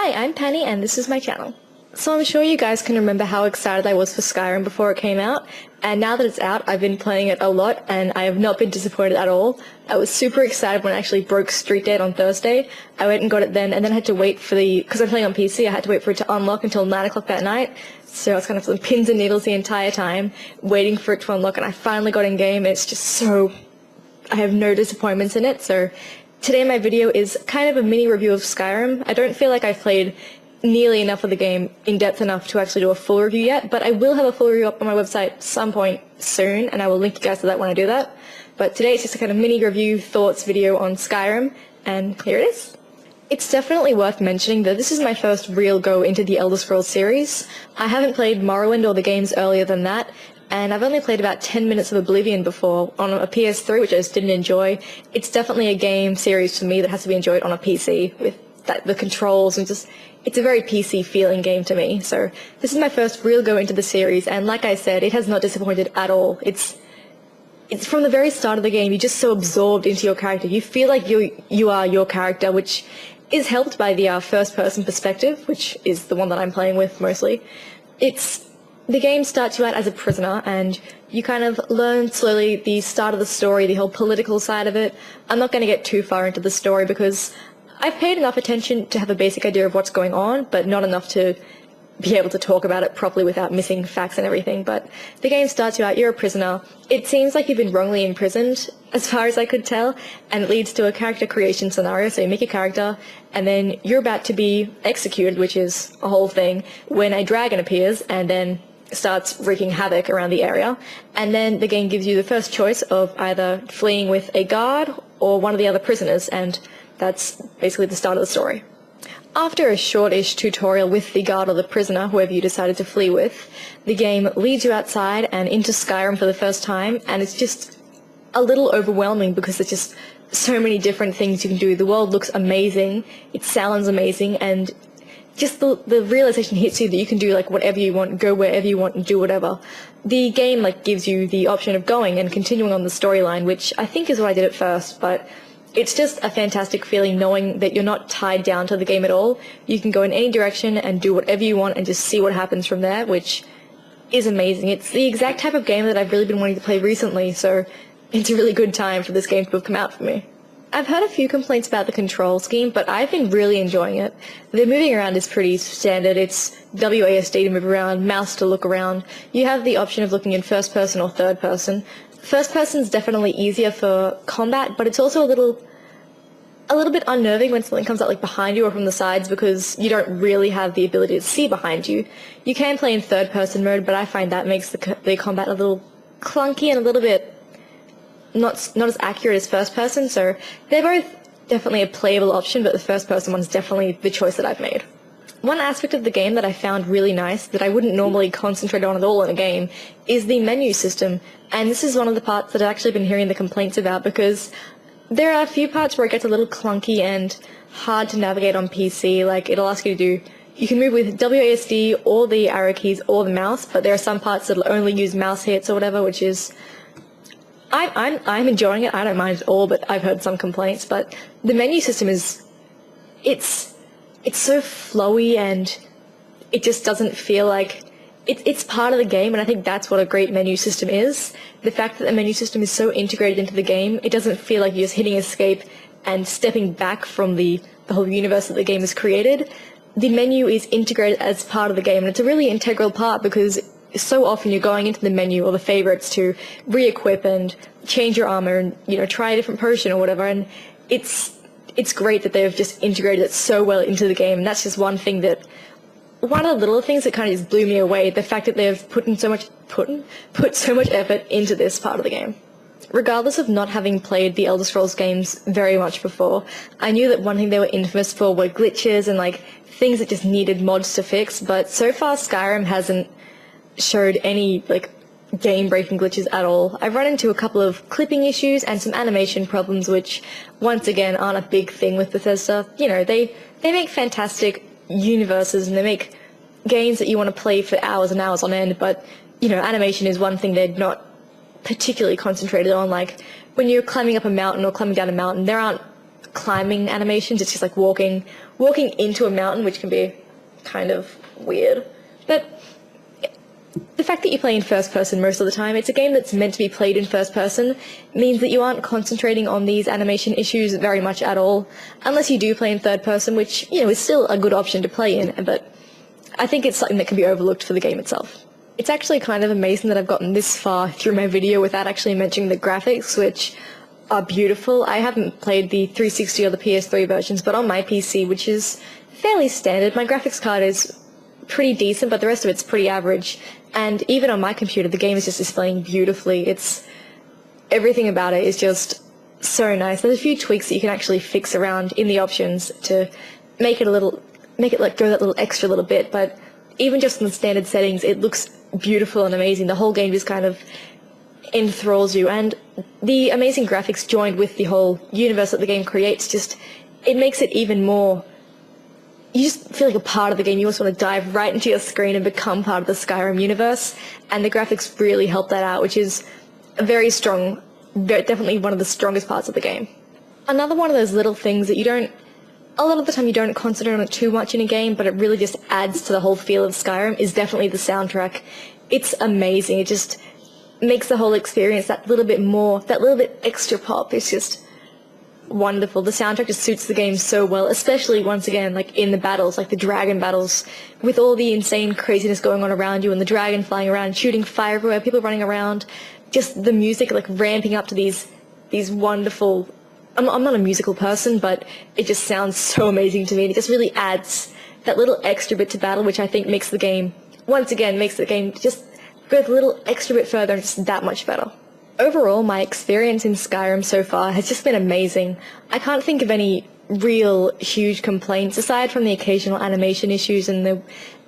Hi, I'm Penny and this is my channel. So I'm sure you guys can remember how excited I was for Skyrim before it came out, and now that it's out I've been playing it a lot and I have not been disappointed at all. I was super excited when I actually broke Street Dead on Thursday. I went and got it then, and then I had to wait for because I'm playing on PC, I had to wait for it to unlock until 9 o'clock that night. So I was kind of on pins and needles the entire time, waiting for it to unlock, and I finally got in game. It's just so... I have no disappointments in it, so today my video is kind of a mini review of Skyrim. I don't feel like I've played nearly enough of the game in depth enough to actually do a full review yet, but I will have a full review up on my website some point soon, and I will link you guys to that when I do that. But today it's just a kind of mini review thoughts video on Skyrim, and here it is. It's definitely worth mentioning that this is my first real go into the Elder Scrolls series. I haven't played Morrowind or the games earlier than that, and I've only played about 10 minutes of Oblivion before on a PS3, which I just didn't enjoy. It's definitely a game series for me that has to be enjoyed on a PC with the controls, and just, it's a very PC feeling game to me. So this is my first real go into the series, and like I said, it has not disappointed at all. It's from the very start of the game, you're just so absorbed into your character. You feel like you are your character, which is helped by the first-person perspective, which is the one that I'm playing with mostly. The game starts you out as a prisoner, and you kind of learn slowly the start of the story, the whole political side of it. I'm not going to get too far into the story because I've paid enough attention to have a basic idea of what's going on, but not enough to be able to talk about it properly without missing facts and everything. But the game starts you out, you're a prisoner. It seems like you've been wrongly imprisoned, as far as I could tell, and it leads to a character creation scenario. So you make a character, and then you're about to be executed, which is a whole thing, when a dragon appears and then starts wreaking havoc around the area. And then the game gives you the first choice of either fleeing with a guard or one of the other prisoners, and that's basically the start of the story. After a short-ish tutorial with the guard or the prisoner, whoever you decided to flee with, the game leads you outside and into Skyrim for the first time, and it's just a little overwhelming because there's just so many different things you can do. The world looks amazing, it sounds amazing, and just the realization hits you that you can do like whatever you want, go wherever you want, and do whatever. The game like gives you the option of going and continuing on the storyline, which I think is what I did at first, but it's just a fantastic feeling knowing that you're not tied down to the game at all. You can go in any direction and do whatever you want and just see what happens from there, which is amazing. It's the exact type of game that I've really been wanting to play recently, so it's a really good time for this game to have come out for me. I've heard a few complaints about the control scheme, but I've been really enjoying it. The moving around is pretty standard. It's WASD to move around, mouse to look around. You have the option of looking in first person or third person. First person's definitely easier for combat, but it's also a little bit unnerving when something comes out like behind you or from the sides because you don't really have the ability to see behind you. You can play in third person mode, but I find that makes the combat a little clunky and a little bit not as accurate as first person, so they're both definitely a playable option, but the first person one's definitely the choice that I've made. One aspect of the game that I found really nice that I wouldn't normally concentrate on at all in a game is the menu system, and this is one of the parts that I've actually been hearing the complaints about because there are a few parts where it gets a little clunky and hard to navigate on PC. Like, it'll ask you to you can move with WASD or the arrow keys or the mouse, but there are some parts that'll only use mouse hits or whatever, which is... I'm enjoying it, I don't mind at all, but I've heard some complaints. But the menu system it's so flowy, and it just doesn't feel like it's part of the game, and I think that's what a great menu system is. The fact that the menu system is so integrated into the game, it doesn't feel like you're just hitting escape and stepping back from the whole universe that the game has created. The menu is integrated as part of the game, and it's a really integral part because so often you're going into the menu or the favorites to re-equip and change your armor and, you know, try a different potion or whatever, and it's great that they've just integrated it so well into the game. And that's just one of the little things that kind of just blew me away, the fact that they've put so much effort into this part of the game. Regardless of not having played the Elder Scrolls games very much before, I knew that one thing they were infamous for were glitches and like things that just needed mods to fix, but so far Skyrim hasn't showed any like game-breaking glitches at all. I've run into a couple of clipping issues and some animation problems, which once again aren't a big thing with Bethesda. You know, they make fantastic universes and they make games that you want to play for hours and hours on end, but you know, animation is one thing they're not particularly concentrated on. Like when you're climbing up a mountain or climbing down a mountain, there aren't climbing animations. It's just like walking into a mountain, which can be kind of weird. But the fact that you play in first person most of the time, it's a game that's meant to be played in first person, means that you aren't concentrating on these animation issues very much at all, unless you do play in third person, which, you know, is still a good option to play in, but I think it's something that can be overlooked for the game itself. It's actually kind of amazing that I've gotten this far through my video without actually mentioning the graphics, which are beautiful. I haven't played the 360 or the PS3 versions, but on my PC, which is fairly standard, my graphics card is pretty decent, but the rest of it's pretty average. And even on my computer, the game is just displaying beautifully. Everything about it is just so nice. There's a few tweaks that you can actually fix around in the options to make it like go that little extra little bit, but even just in the standard settings, it looks beautiful and amazing. The whole game just kind of enthralls you, and the amazing graphics joined with the whole universe that the game creates, it makes it even more. You just feel like a part of the game. You just want to dive right into your screen and become part of the Skyrim universe, and the graphics really help that out, which is very strong, definitely one of the strongest parts of the game. Another one of those little things that a lot of the time you don't concentrate on it too much in a game, but it really just adds to the whole feel of Skyrim, is definitely the soundtrack. It's amazing. It just makes the whole experience that little bit extra pop. It's just wonderful. The soundtrack just suits the game so well, especially once again, like in the battles, like the dragon battles, with all the insane craziness going on around you and the dragon flying around, shooting fire everywhere, people running around, just the music like ramping up to these wonderful. I'm not a musical person, but it just sounds so amazing to me, and it just really adds that little extra bit to battle, which I think makes the game just go a little extra bit further and just that much better. Overall, my experience in Skyrim so far has just been amazing. I can't think of any real huge complaints, aside from the occasional animation issues and the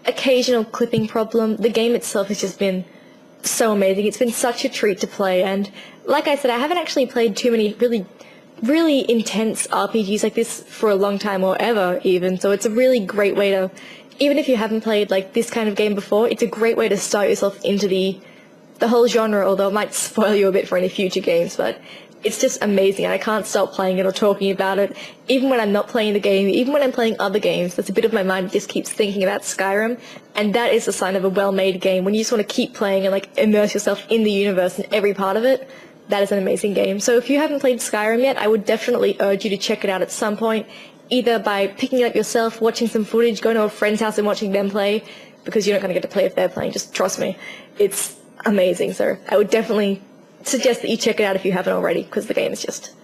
occasional clipping problem. The game itself has just been so amazing. It's been such a treat to play, and like I said, I haven't actually played too many really intense RPGs like this for a long time, or ever even, so it's a really great way to, even if you haven't played like this kind of game before, it's a great way to start yourself into the whole genre, although it might spoil you a bit for any future games, but it's just amazing, and I can't stop playing it or talking about it. Even when I'm not playing the game, even when I'm playing other games, there's a bit of my mind that just keeps thinking about Skyrim, and that is a sign of a well-made game. When you just want to keep playing and like immerse yourself in the universe and every part of it, that is an amazing game. So if you haven't played Skyrim yet, I would definitely urge you to check it out at some point, either by picking it up yourself, watching some footage, going to a friend's house and watching them play, because you're not going to get to play if they're playing, just trust me. It's amazing, so I would definitely suggest that you check it out if you haven't already, because the game is just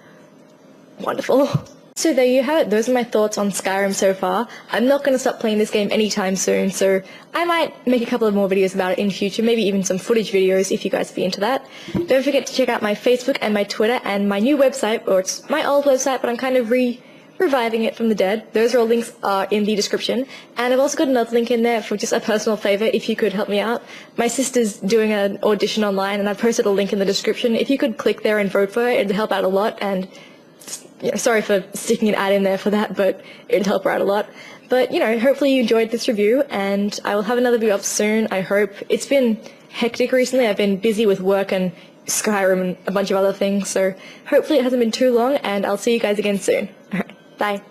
wonderful. So there you have it. Those are my thoughts on Skyrim so far. I'm not going to stop playing this game anytime soon, so I might make a couple of more videos about it in future, maybe even some footage videos if you guys be into that. Don't forget to check out my Facebook and my Twitter and my new website, or it's my old website, but I'm kind of reviving it from the dead. Those all links are in the description, and I've also got another link in there for just a personal favour if you could help me out. My sister's doing an audition online, and I've posted a link in the description. If you could click there and vote for her, it'd help out a lot, and sorry for sticking an ad in there for that, but it'd help her out a lot. But, hopefully you enjoyed this review, and I will have another video up soon, I hope. It's been hectic recently. I've been busy with work and Skyrim and a bunch of other things, so hopefully it hasn't been too long, and I'll see you guys again soon. Alright, bye.